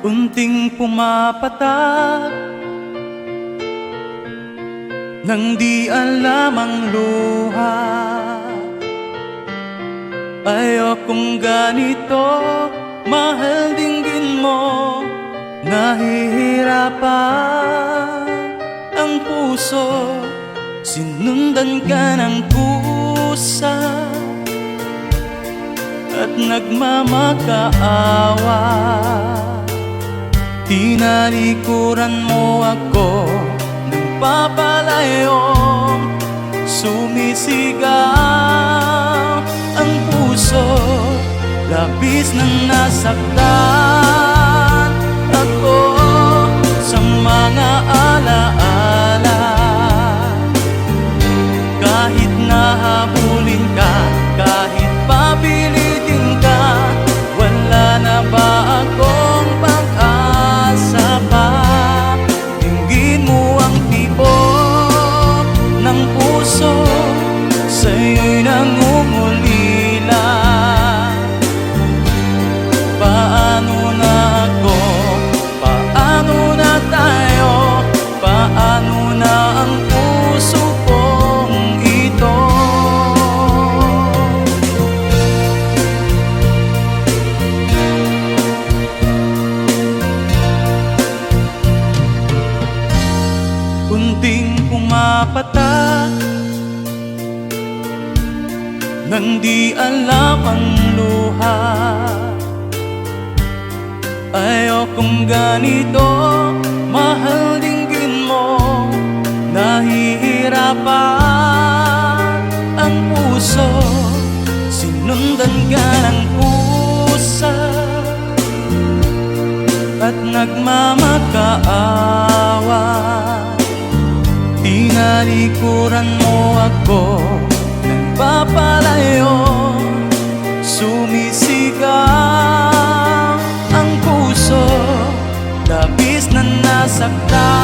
Unting pumapatak nang di alam ang luha. Ayokong ganito, mahal dinggin mo. Nahihirapan ang puso, sinundan ka ng kusa at nagmamakaawa. Tinalikuran mo ako ng papalayong sumisigaw ang puso, labis nang nasaktan ako sa mga alaala. Kahit nahabulin ka, kahit papilitin ka, wala na ba akong pag-asa pa? Dinggin mo ang tibok ng puso, sa'yo'y nangungulila. Paano na ako? Paano na tayo? Paano na ang puso kong ito? Kunting pumapatak nang di alam ang luha. Ayokong ganito, mahal dinggin mo. Nahihirapan ang puso, sinundan ka ng kusa at nagmamakaawa. Tinalikuran mo ako ng papalayo, sumisigaw ang puso, labis na nasaktan